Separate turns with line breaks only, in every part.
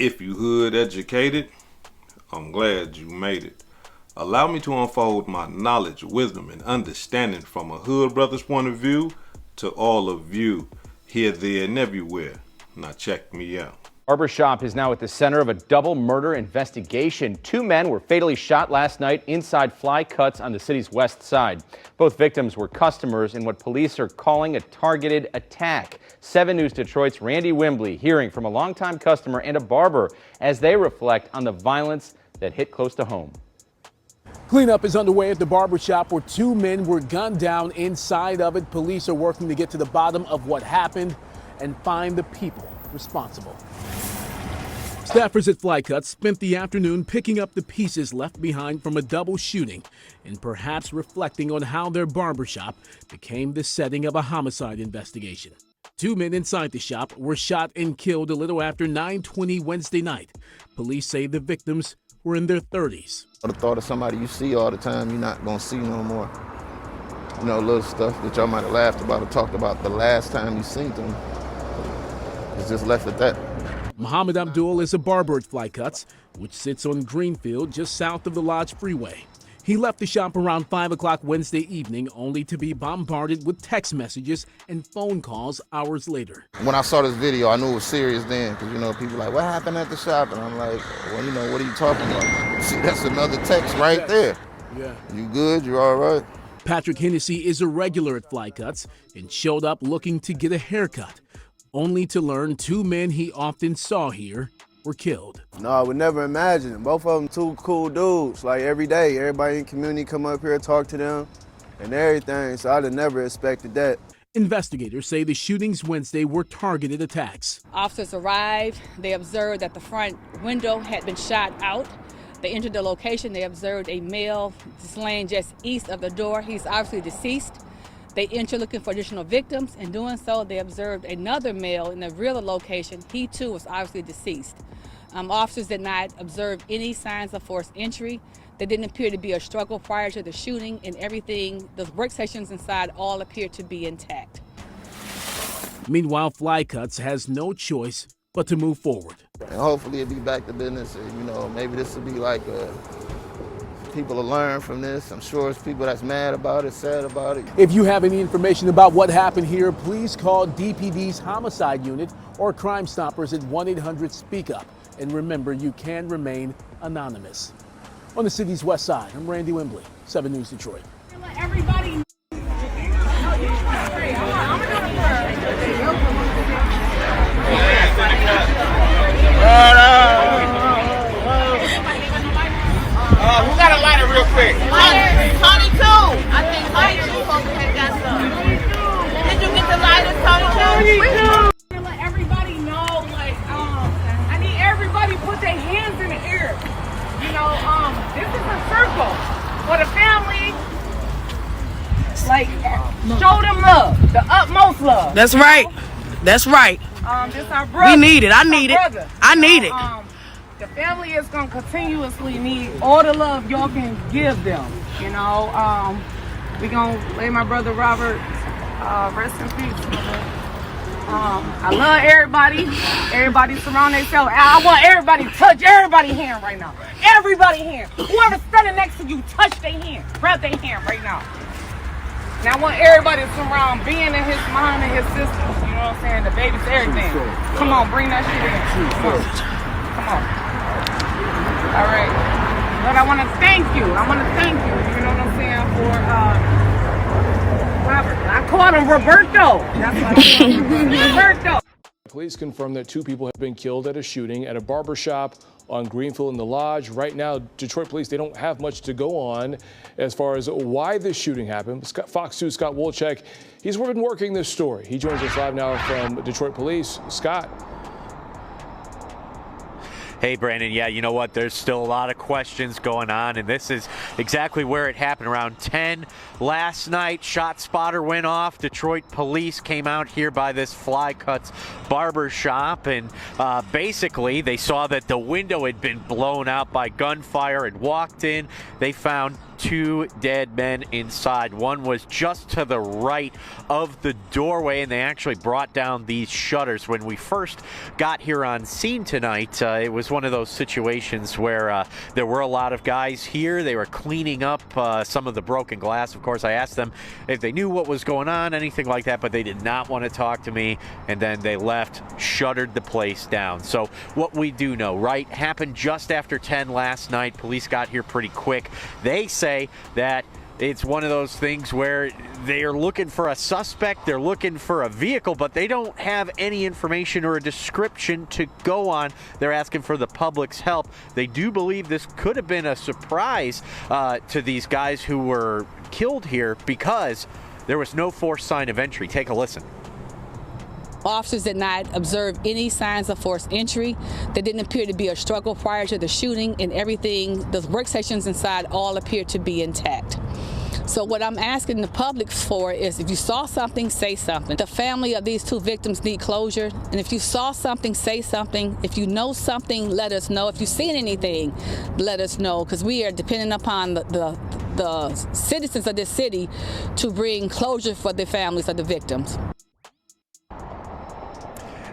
If you hood educated, I'm glad you made it. Allow me to unfold my knowledge, wisdom, and understanding from a hood brother's point of view to all of you, here, there, and everywhere. Now check me out.
Barbershop is now at the center of a double murder investigation. 2 men were fatally shot last night inside Fly Cuts on the city's west side. Both victims were customers in what police are calling a targeted attack. 7 News Detroit's Randy Wimbley hearing from a longtime customer and a barber as they reflect on the violence that hit close to home.
Cleanup is underway at the barbershop where 2 men were gunned down inside of it. Police are working to get to the bottom of what happened and find the people responsible. Staffers at Fly Cuts spent the afternoon picking up the pieces left behind from a double shooting and perhaps reflecting on how their barbershop became the setting of a homicide investigation. 2 men inside the shop were shot and killed a little after 9:20 Wednesday night. Police say the victims were in their 30s.
The thought of somebody you see all the time, you're not gonna see no more. You know, little stuff that y'all might have laughed about or talked about the last time you seen them. It's just left at that.
Muhammad Abdul is a barber at Fly Cuts, which sits on Greenfield just south of the Lodge Freeway. He left the shop around 5 o'clock Wednesday evening, only to be bombarded with text messages and phone calls hours later.
When I saw this video, I knew it was serious then, because, you know, people like, what happened at the shop? And I'm like, well, you know, what are you talking about? See, that's another text right there.
Yeah.
You good? You all right?
Patrick Hennessy is a regular at Fly Cuts and showed up looking to get a haircut, only to learn 2 men he often saw here were killed.
No, I would never imagine it. Both of them 2 cool dudes. Like every day, everybody in the community come up here, talk to them and everything. So I'd have never expected that.
Investigators say the shootings Wednesday were targeted attacks.
Officers arrived. They observed that the front window had been shot out. They entered the location. They observed a male slain just east of the door. He's obviously deceased. They entered looking for additional victims. In doing so, they observed another male in the rear location. He too was obviously deceased. Officers did not observe any signs of forced entry. There didn't appear to be a struggle prior to the shooting, and everything, the workstations inside all appeared to be intact.
Meanwhile, Fly Cuts has no choice but to move forward.
And hopefully it'll be back to business. And, you know, maybe this will be like people will learn from this. I'm sure it's people that's mad about it, sad about it.
If you have any information about what happened here, please call DPD's Homicide Unit or Crime Stoppers at 1-800-SPEAK-UP. And remember, you can remain anonymous. On the city's west side, I'm Randy Wimbley, 7 News Detroit.
Everybody.
Who got a lighter real quick?
Tony too. I think Tony too supposed to have got some. Did you get the lighter, Tony too?
Let everybody know, like, I need everybody put their hands in the air. You know, this is a circle for the family. Like, show them love, the utmost love.
That's right. That's right.
This our brother.
We need it. I need it. I need it.
The family is gonna continuously need all the love y'all can give them. You know, we gonna lay my brother Robert rest in peace. I love everybody. Everybody surround themselves. I want everybody to touch everybody's hand right now. Everybody's hand. Whoever's standing next to you, touch their hand. Grab their hand right now. And I want everybody to surround being in his mom and his sisters. You know what I'm saying? The baby's everything. Come on, bring that shit in. Come on. All right. But I want to thank you. I want to thank you. You know what I'm saying? For Robert. I called him Roberto. That's what I called him. Roberto.
Police confirm that 2 people have been killed at a shooting at a barbershop on Greenfield in the Lodge. Right now, Detroit police, they don't have much to go on as far as why this shooting happened. Fox 2's Scott Wolchek, he's been working this story. He joins us live now from Detroit Police. Scott.
Hey, Brandon. Yeah, you know what? There's still a lot of questions going on, and this is exactly where it happened. Around 10 last night, shot spotter went off. Detroit police came out here by this Fly Cuts barber shop, and basically they saw that the window had been blown out by gunfire and walked in. They found two dead men inside. One was just to the right of the doorway, and they actually brought down these shutters. When we first got here on scene tonight, it was one of those situations where there were a lot of guys here. They were cleaning up some of the broken glass. Of course, I asked them if they knew what was going on, anything like that, but they did not want to talk to me, and then they left, shuttered the place down. So what we do know, right, happened just after 10 last night. Police got here pretty quick. They say that it's one of those things where they are looking for a suspect, they're looking for a vehicle, but they don't have any information or a description to go on. They're asking for the public's help. They do believe this could have been a surprise to these guys who were killed here because there was no forced sign of entry. Take a listen.
Officers did not observe any signs of forced entry. There didn't appear to be a struggle prior to the shooting, and everything, the workstations inside all appeared to be intact. So what I'm asking the public for is, if you saw something, say something. The family of these two victims need closure, and if you saw something, say something. If you know something, let us know. If you've seen anything, let us know, because we are depending upon the citizens of this city to bring closure for the families of the victims.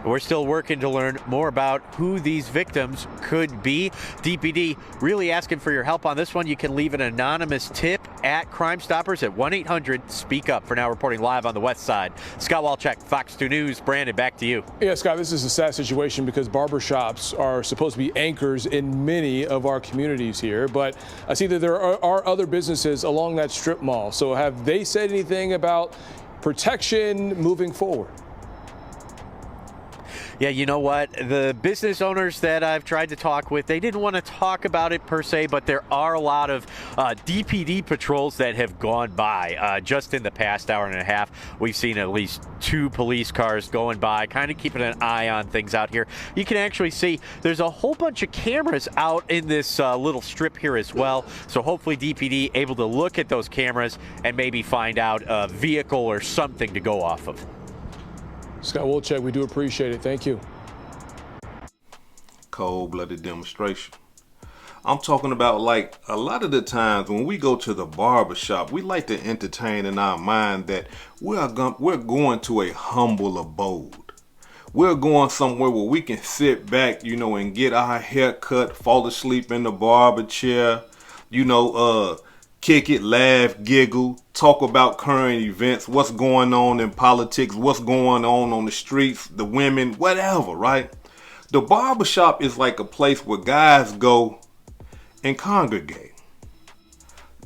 We're still working to learn more about who these victims could be. DPD really asking for your help on this one. You can leave an anonymous tip at Crime Stoppers at 1-800-SPEAK-UP. For now, reporting live on the west side, Scott Walchek, Fox 2 News. Brandon, back to you.
Yeah, Scott, this is a sad situation because barbershops are supposed to be anchors in many of our communities here, but I see that there are other businesses along that strip mall. So have they said anything about protection moving forward?
Yeah, you know what? The business owners that I've tried to talk with, they didn't want to talk about it per se, but there are a lot of DPD patrols that have gone by. Just in the past hour and a half, we've seen at least 2 police cars going by, kind of keeping an eye on things out here. You can actually see there's a whole bunch of cameras out in this little strip here as well. So hopefully DPD able to look at those cameras and maybe find out a vehicle or something to go off of.
Scott Wolchek, we do appreciate it. Thank you.
Cold-blooded demonstration. I'm talking about, like, a lot of the times when we go to the barbershop, we like to entertain in our mind that we're going to a humble abode. We're going somewhere where we can sit back, you know, and get our hair cut, fall asleep in the barber chair, you know, kick it, laugh, giggle, talk about current events, what's going on in politics, what's going on the streets, the women, whatever, right? The barbershop is like a place where guys go and congregate.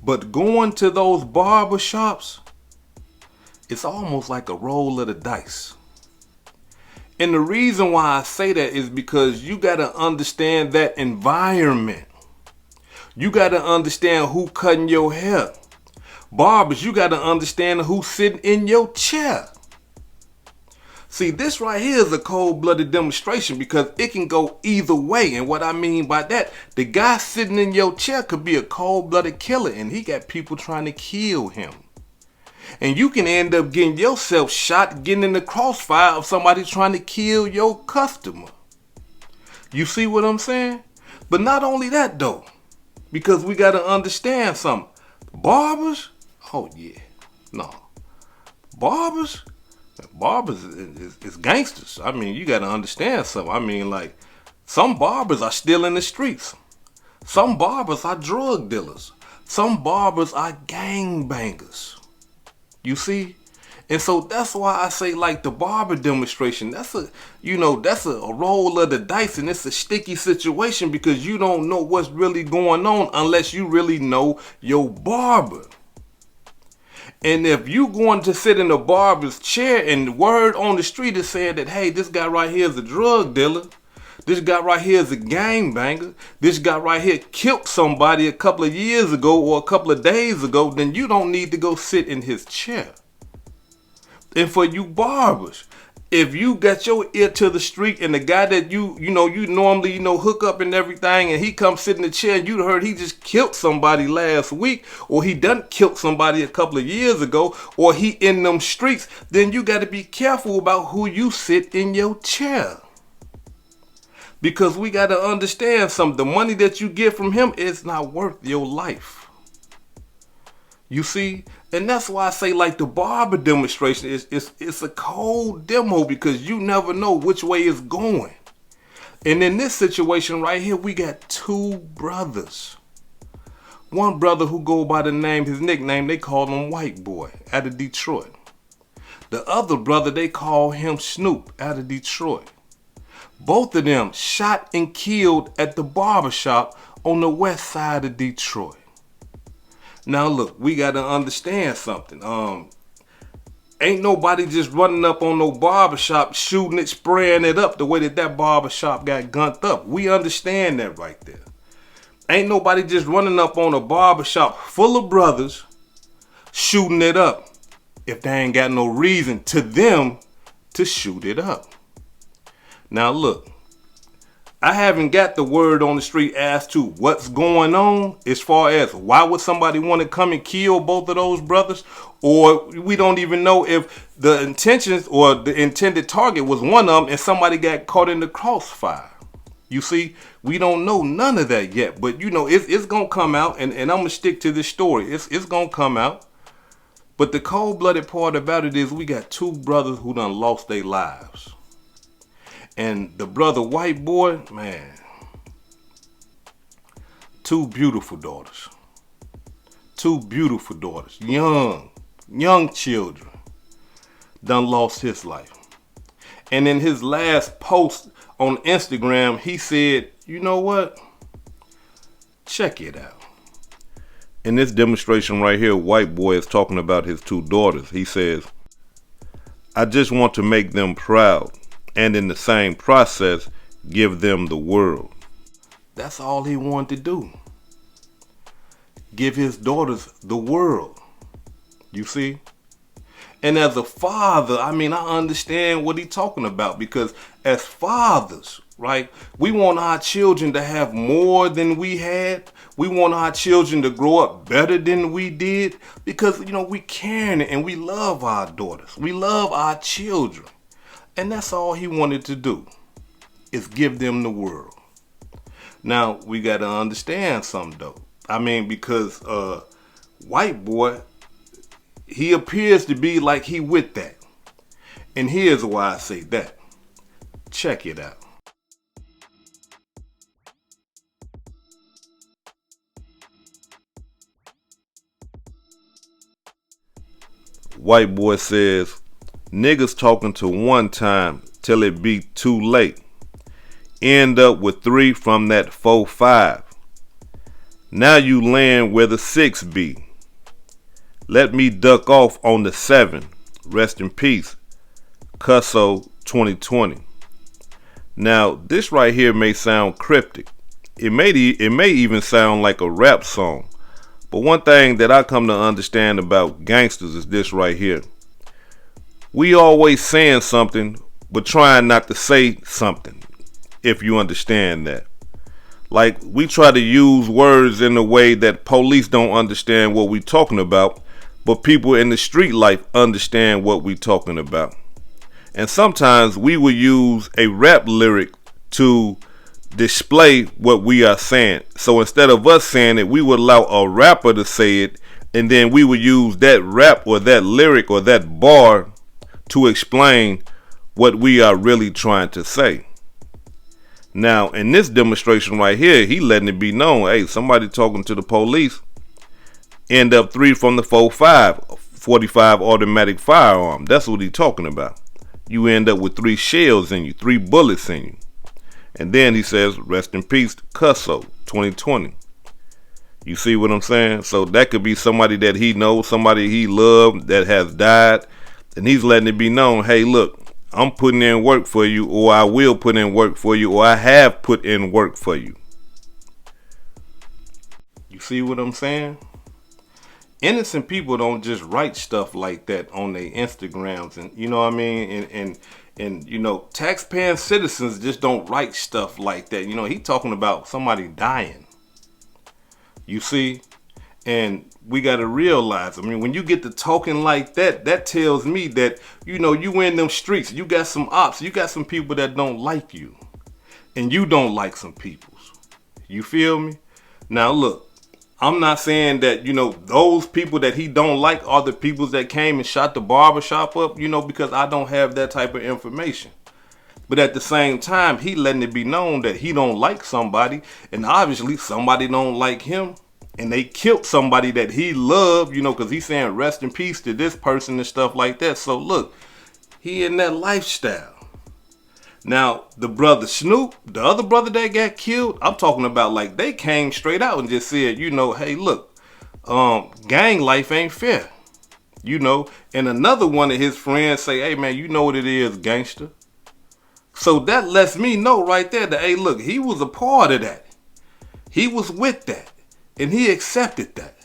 But going to those barbershops, it's almost like a roll of the dice. And the reason why I say that is because you got to understand that environment. You got to understand who cutting your hair. Barbers, you got to understand who's sitting in your chair. See, this right here is a cold-blooded demonstration because it can go either way. And what I mean by that, the guy sitting in your chair could be a cold-blooded killer and he got people trying to kill him. And you can end up getting yourself shot, getting in the crossfire of somebody trying to kill your customer. You see what I'm saying? But not only that though. Because we got to understand something. Barbers? Oh, yeah. No. Barbers is gangsters. I mean, you got to understand something. I mean, like, some barbers are still in the streets. Some barbers are drug dealers. Some barbers are gangbangers. You see? And so that's why I say, like, the barber demonstration, that's a roll of the dice, and it's a sticky situation because you don't know what's really going on unless you really know your barber. And if you going to sit in a barber's chair and the word on the street is saying that, hey, this guy right here is a drug dealer, this guy right here is a gangbanger, this guy right here killed somebody a couple of years ago or a couple of days ago, then you don't need to go sit in his chair. And for you barbers, if you got your ear to the street and the guy that you normally hook up and everything, and he comes sit in the chair and you heard he just killed somebody last week, or he done killed somebody a couple of years ago, or he in them streets, then you got to be careful about who you sit in your chair. Because we got to understand something. The money that you get from him is not worth your life. You see? And that's why I say, like, the barber demonstration it's a cold demo, because you never know which way it's going. And in this situation right here, we got two brothers. One brother who go by the name, his nickname, they call him White Boy out of Detroit. The other brother, they call him Snoop out of Detroit. Both of them shot and killed at the barbershop on the west side of Detroit. Now look, we got to understand something. Ain't nobody just running up on no barbershop, shooting it, spraying it up the way that barbershop got gunned up. We understand that right there. Ain't nobody just running up on a barbershop full of brothers, shooting it up if they ain't got no reason to them to shoot it up. Now look, I haven't got the word on the street as to what's going on as far as why would somebody want to come and kill both of those brothers, or we don't even know if the intentions or the intended target was one of them and somebody got caught in the crossfire. You see, we don't know none of that yet, but you know, it's going to come out, and I'm going to stick to this story. It's going to come out. But the cold-blooded part about it is we got two brothers who done lost their lives. And the brother White Boy, man, two beautiful daughters. Two beautiful daughters, young children, done lost his life. And in his last post on Instagram, he said, you know what? Check it out. In this demonstration right here, White Boy is talking about his two daughters. He says, I just want to make them proud, and in the same process, give them the world. That's all he wanted to do. Give his daughters the world. You see? And as a father, I mean, I understand what he's talking about, because as fathers, right, we want our children to have more than we had. We want our children to grow up better than we did, because, you know, we caring and we love our daughters. We love our children. And that's all he wanted to do, is give them the world. Now, we got to understand something, though. I mean, because White Boy, he appears to be like he with that. And here's why I say that. Check it out. White Boy says, niggas talking to one time till it be too late. End up with 3 from that 4-5. Now you land where the 6 be. Let me duck off on the 7. Rest in peace. Cusso 2020. Now this right here may sound cryptic. It may even sound like a rap song. But one thing that I come to understand about gangsters is this right here. We always saying something, but trying not to say something, if you understand that. Like, we try to use words in a way that police don't understand what we talking about, but people in the street life understand what we talking about. And sometimes we will use a rap lyric to display what we are saying. So instead of us saying it, we would allow a rapper to say it, and then we would use that rap or that lyric or that bar to explain what we are really trying to say. Now, in this demonstration right here, he letting it be known, hey, somebody talking to the police, end up 3 from the 4.5, 45 automatic firearm. That's what he talking about. You end up with 3 shells in you, 3 bullets in you. And then he says, rest in peace, Cusso 2020. You see what I'm saying? So that could be somebody that he knows, somebody he loved that has died. And he's letting it be known, hey, look, I'm putting in work for you, or I will put in work for you, or I have put in work for you. You see what I'm saying? Innocent people don't just write stuff like that on their Instagrams, and you know what I mean? And you know, taxpaying citizens just don't write stuff like that. You know, he talking about somebody dying. You see? And we got to realize, I mean, when you get to talking like that, that tells me that, you know, you in them streets, you got some ops, you got some people that don't like you. And you don't like some peoples. You feel me? Now, look, I'm not saying that, those people that he don't like are the people that came and shot the barbershop up, because I don't have that type of information. But at the same time, he letting it be known that he don't like somebody, and obviously somebody don't like him, and they killed somebody that he loved, because he's saying rest in peace to this person and stuff like that. So look, he in that lifestyle. Now, the brother Snoop, the other brother that got killed, I'm talking about like they came straight out and just said, hey, look, gang life ain't fair. And another one of his friends say, hey, man, you know what it is, gangster. So that lets me know right there that, hey, look, he was a part of that. He was with that. And he accepted that.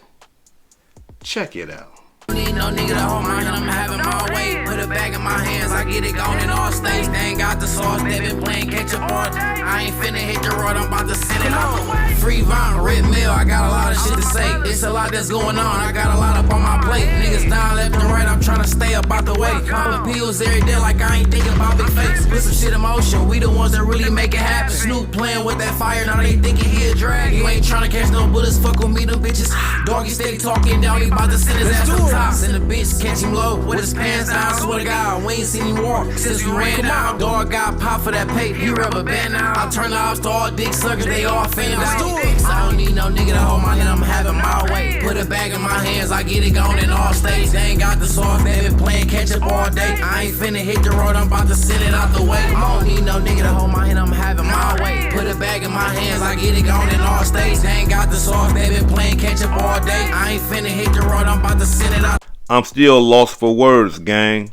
Check it out.
Need no nigga to hold my hand, I'm having my way. Put it back in my hands, I get it going in all states. They ain't got the sauce, they been playing catch up on. I ain't finna hit the road, I'm about to send it out the way. Free Vine, red mill, I got a lot of shit to say. It's a lot that's going on, I got a lot up on my plate. Niggas down left and right, I'm trying to stay up out the way. Poppin' pills every day like I ain't thinking about big fakes. Put some shit in motion, we the ones that really make it happen. Snoop playing with that fire, now they thinking he a drag. You ain't trying to catch no bullets, fuck with me, them bitches. Doggy steady talking down, he about to send his ass to the top. Send the bitch, catch him low, with his pants down. Swear to God, we ain't seen him walk since we ran out. Dog got pop for that paper, he rubber band now. I turn the ops to all dick suckers, they all fan out. I don't need no nigga to hold my hand, I'm having my way. Put it back in my hands, I get it going in all states. They ain't got the sauce, they been playing catch up all day. I ain't finna hit the road, I'm about to send it out the way. I don't need no nigga to hold my hand, I'm having my way. Put it back in my hands, I get it going in all states. They ain't got the sauce, they been playing catch up all day. I ain't finna hit the road, I'm about to send it out.
I'm still lost for words, gang.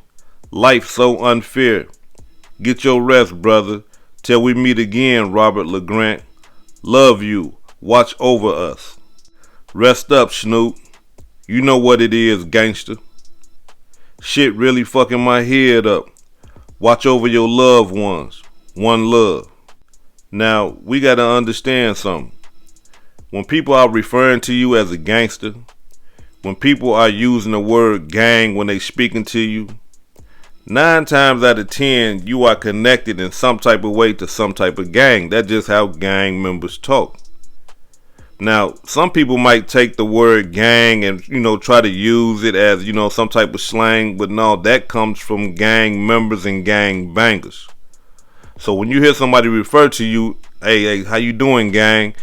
Life so unfair. Get your rest, brother. Till we meet again, Robert LeGrant. Love you. Watch over us. Rest up, Snoop. You know what it is, gangster. Shit really fucking my head up. Watch over your loved ones. One love. Now, we gotta understand something. When people are referring to you as a gangster, when people are using the word gang when they speaking to you, 9 times out of 10, you are connected in some type of way to some type of gang. That's just how gang members talk. Now, some people might take the word gang and, try to use it as, some type of slang, but no, that comes from gang members and gang bangers. So when you hear somebody refer to you, hey, how you doing, gang?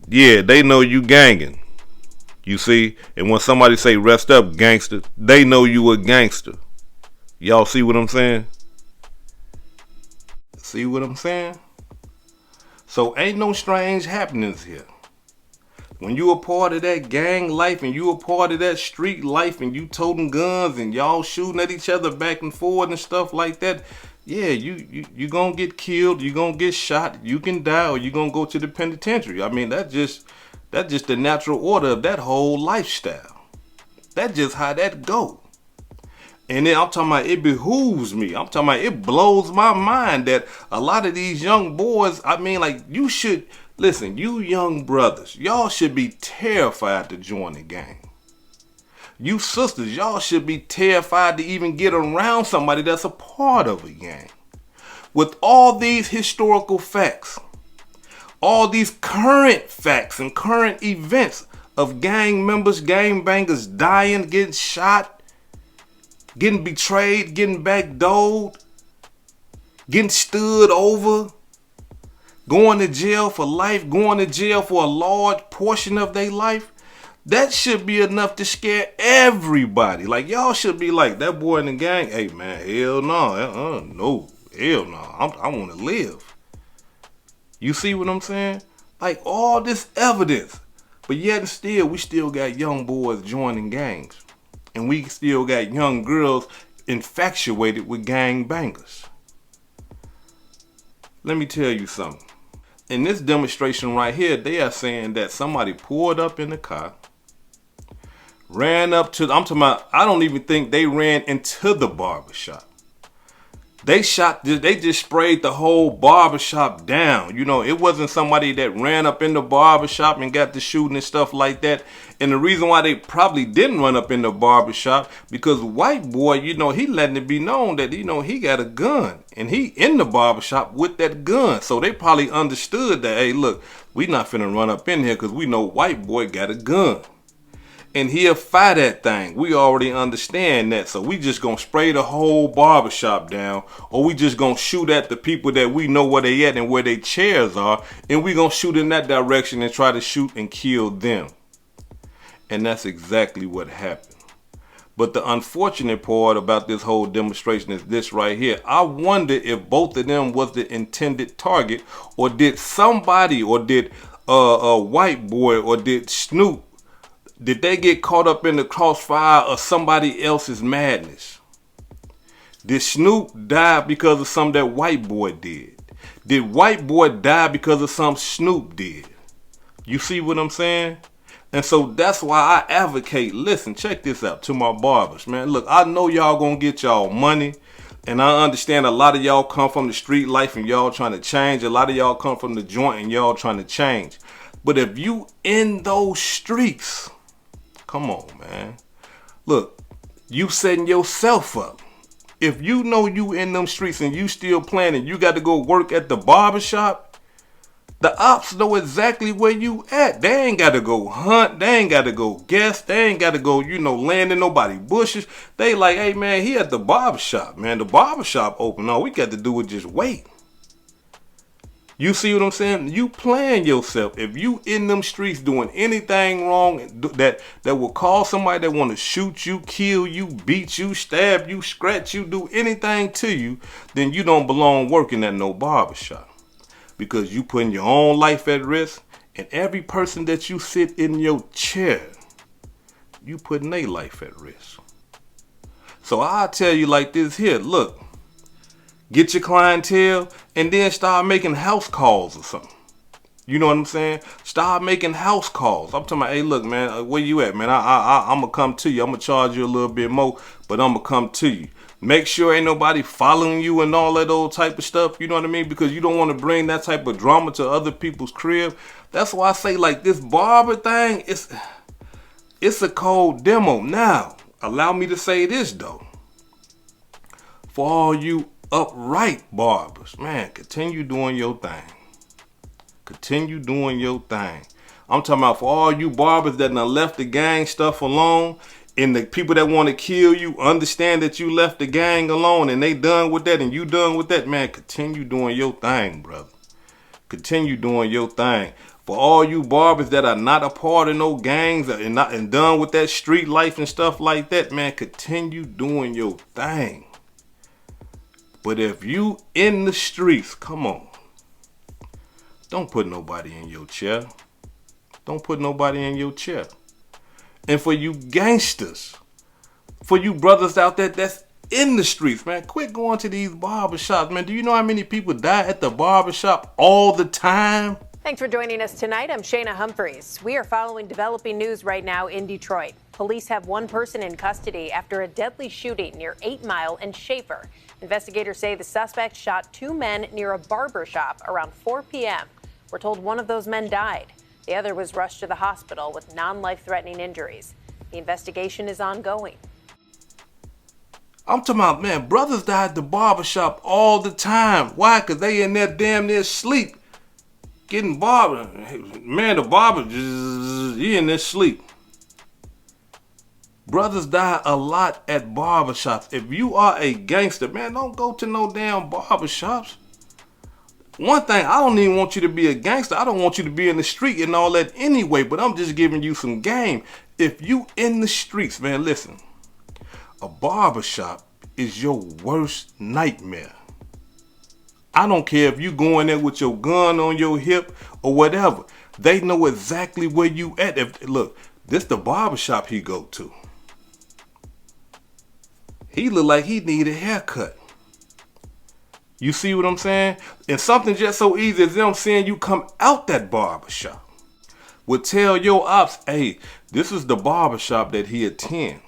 Yeah, they know you ganging. You see? And when somebody say rest up, gangster, they know you a gangster. Y'all see what I'm saying? See what I'm saying? So ain't no strange happenings here. When you a part of that gang life and you a part of that street life and you toting guns and y'all shooting at each other back and forth and stuff like that, yeah, you gonna get killed, you gonna get shot, you can die, or you gonna go to the penitentiary. I mean, that's just the natural order of that whole lifestyle. That's just how that go. And then I'm talking about it behooves me. I'm talking about it blows my mind that a lot of these young boys, I mean, like, you should, listen, you young brothers, y'all should be terrified to join the gang. You sisters, y'all should be terrified to even get around somebody that's a part of a gang. With all these historical facts, all these current facts and current events of gang members, gang bangers dying, getting shot, getting betrayed, getting backdoored, getting stood over, going to jail for life, going to jail for a large portion of their life, that should be enough to scare everybody. Like, y'all should be like, that boy in the gang, hey man, hell no, no, hell no, I want to live. You see what I'm saying? Like, all this evidence. But yet and still, we still got young boys joining gangs. And we still got young girls infatuated with gang bangers. Let me tell you something. In this demonstration right here, they are saying that somebody pulled up in the car, ran up to, I'm talking about, I don't even think they ran into the barbershop. They just sprayed the whole barbershop down. You know, it wasn't somebody that ran up in the barbershop and got to shooting and stuff like that. And the reason why they probably didn't run up in the barbershop, because white boy, you know, he letting it be known that, you know, he got a gun. And he in the barbershop with that gun. So they probably understood that, hey, look, we not finna run up in here because we know white boy got a gun. And he'll fire that thing. We already understand that. So we just gonna spray the whole barbershop down, or we just gonna shoot at the people that we know where they at and where their chairs are, and we gonna shoot in that direction and try to shoot and kill them. And that's exactly what happened. But the unfortunate part about this whole demonstration is this right here. I wonder if both of them was the intended target, or did somebody, or did a white boy, or did Snoop, did they get caught up in the crossfire of somebody else's madness? Did Snoop die because of something that white boy did? Did white boy die because of something Snoop did? You see what I'm saying? And so that's why I advocate, listen, check this out, to my barbers, man. Look, I know y'all gonna get y'all money, and I understand a lot of y'all come from the street life and y'all trying to change. A lot of y'all come from the joint and y'all trying to change. But if you in those streets, come on, man. Look, you setting yourself up. If you know you in them streets and you still playing and you got to go work at the barbershop, the ops know exactly where you at. They ain't got to go hunt. They ain't got to go guess. They ain't got to go, you know, land in nobody bushes. They like, hey, man, he at the barbershop, man. The barbershop open. All we got to do is just wait. You see what I'm saying? You playing yourself. If you in them streets doing anything wrong that will cause somebody that want to shoot you, kill you, beat you, stab you, scratch you, do anything to you, then you don't belong working at no barbershop. Because you putting your own life at risk, and every person that you sit in your chair, you putting their life at risk. So I'll tell you like this here, look. Get your clientele and then start making house calls or something. You know what I'm saying? Start making house calls. I'm talking about, hey, look, man, where you at, man? I'm going to come to you. I'm going to charge you a little bit more, but I'm going to come to you. Make sure ain't nobody following you and all that old type of stuff. You know what I mean? Because you don't want to bring that type of drama to other people's crib. That's why I say, like, this barber thing, it's a cold demo. Now, allow me to say this, though. For all you upright barbers, man, continue doing your thing. Continue doing your thing. I'm talking about for all you barbers that done left the gang stuff alone, and the people that want to kill you understand that you left the gang alone and they done with that and you done with that, man, continue doing your thing, brother. Continue doing your thing. For all you barbers that are not a part of no gangs and done with that street life and stuff like that, man, continue doing your thing. But if you in the streets, come on. Don't put nobody in your chair. Don't put nobody in your chair. And for you gangsters, for you brothers out there that's in the streets, man, quit going to these barbershops, man. Do you know how many people die at the barbershop all the time?
Thanks for joining us tonight. I'm Shayna Humphreys. We are following developing news right now in Detroit. Police have one person in custody after a deadly shooting near 8 Mile and Schaefer. Investigators say the suspect shot 2 men near a barber shop around 4 p.m. We're told one of those men died. The other was rushed to the hospital with non-life-threatening injuries. The investigation is ongoing.
I'm talking about, man, brothers die at the barbershop all the time. Why? Because they in there damn near sleep. Getting barber. Man, the barber, he in there sleep. Brothers die a lot at barbershops. If you are a gangster, man, don't go to no damn barbershops. One thing, I don't even want you to be a gangster. I don't want you to be in the street and all that anyway, but I'm just giving you some game. If you in the streets, man, listen. A barbershop is your worst nightmare. I don't care if you go in there with your gun on your hip or whatever. They know exactly where you at. Look, this the barbershop he go to. He look like he need a haircut. You see what I'm saying? And something just so easy as them seeing you come out that barbershop would tell your ops, hey, this is the barbershop that he attend.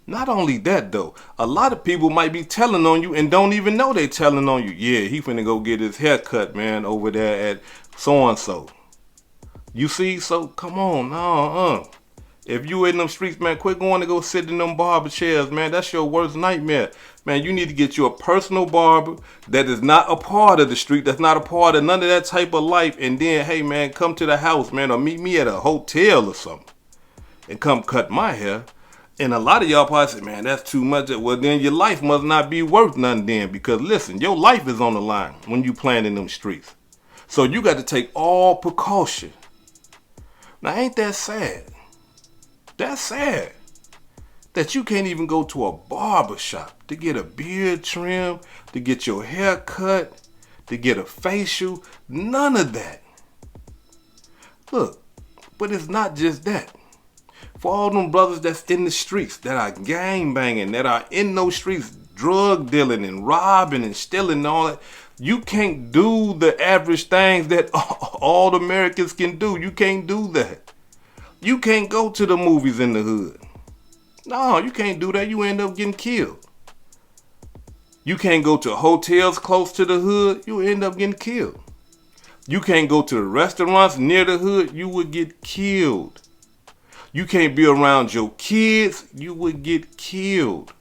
Not only that though, a lot of people might be telling on you and don't even know they telling on you. Yeah, he finna go get his hair cut, man, over there at so-and-so. You see, so come on, If you in them streets, man, quit going to go sit in them barber chairs, man. That's your worst nightmare. Man, you need to get you a personal barber that is not a part of the street, that's not a part of none of that type of life. And then, hey, man, come to the house, man, or meet me at a hotel or something and come cut my hair. And a lot of y'all probably say, man, that's too much. Well, then your life must not be worth nothing then, because listen, your life is on the line when you playing in them streets. So you got to take all precaution. Now, ain't that sad? That's sad that you can't even go to a barbershop to get a beard trim, to get your hair cut, to get a facial, none of that. Look, but it's not just that. For all them brothers that's in the streets, that are gang banging, that are in those streets drug dealing and robbing and stealing and all that, you can't do the average things that all Americans can do. You can't do that. You can't go to the movies in the hood. No, you can't do that. You end up getting killed. You can't go to hotels close to the hood. You end up getting killed. You can't go to the restaurants near the hood. You would get killed. You can't be around your kids. You would get killed.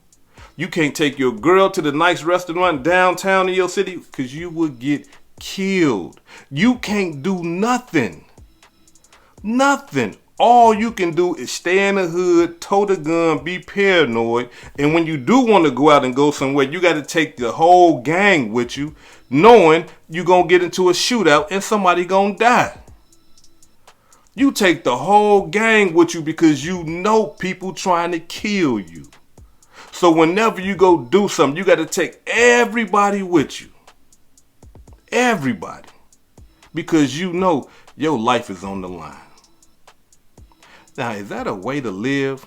You can't take your girl to the nice restaurant downtown in your city because you would get killed. You can't do nothing. Nothing. All you can do is stay in the hood, tote a gun, be paranoid. And when you do want to go out and go somewhere, you got to take the whole gang with you, knowing you're going to get into a shootout and somebody going to die. You take the whole gang with you because you know people trying to kill you. So whenever you go do something, you got to take everybody with you. Everybody. Because you know your life is on the line. Now, is that a way to live?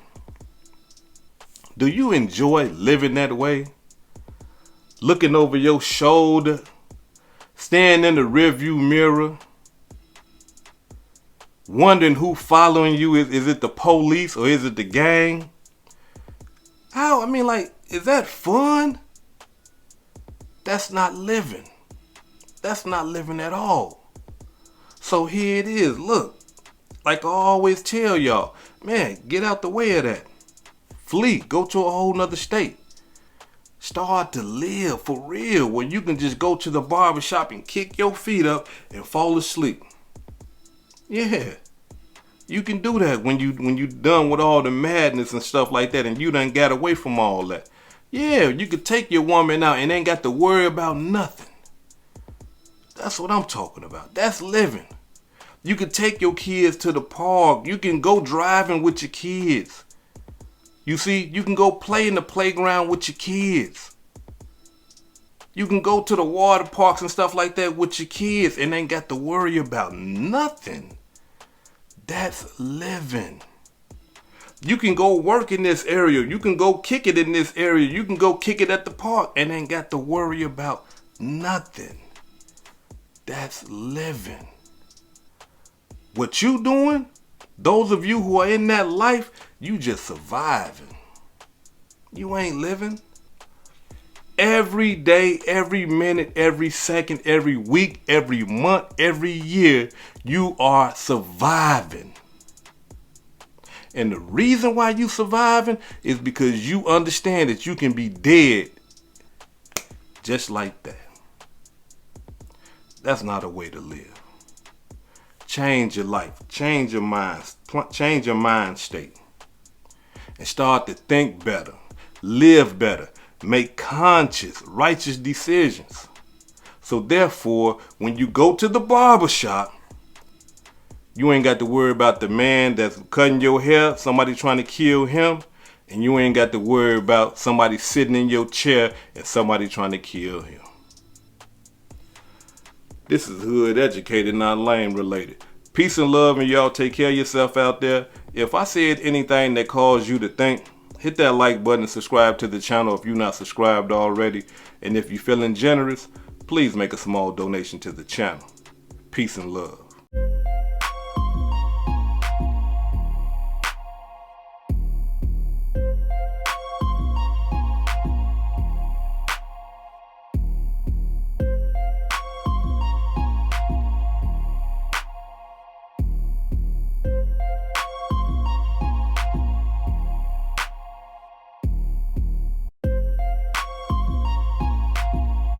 Do you enjoy living that way? Looking over your shoulder, standing in the rearview mirror, wondering who following you. Is it the police or is it the gang? How? I mean, like, is that fun? That's not living. That's not living at all. So here it is. Look, like I always tell y'all, man, get out the way of that. Flee. Go to a whole nother state. Start to live for real, where you can just go to the barbershop and kick your feet up and fall asleep. Yeah. You can do that when you done with all the madness and stuff like that and you done got away from all that. Yeah, you could take your woman out and ain't got to worry about nothing. That's what I'm talking about. That's living. You can take your kids to the park. You can go driving with your kids. You see, you can go play in the playground with your kids. You can go to the water parks and stuff like that with your kids and ain't got to worry about nothing. That's living. You can go work in this area. You can go kick it in this area. You can go kick it at the park and ain't got to worry about nothing. That's living. What you doing, those of you who are in that life, you just surviving. You ain't living. Every day, every minute, every second, every week, every month, every year, you are surviving. And the reason why you surviving is because you understand that you can be dead just like that. That's not a way to live. Change your life, change your mind, change your mind state, and start to think better, live better, make conscious, righteous decisions. So therefore, when you go to the barbershop, you ain't got to worry about the man that's cutting your hair, somebody trying to kill him, and you ain't got to worry about somebody sitting in your chair and somebody trying to kill him. This is Hood Educated, not Lame Related. Peace and love, and y'all take care of yourself out there. If I said anything that caused you to think, hit that like button and subscribe to the channel if you're not subscribed already. And if you're feeling generous, please make a small donation to the channel. Peace and love.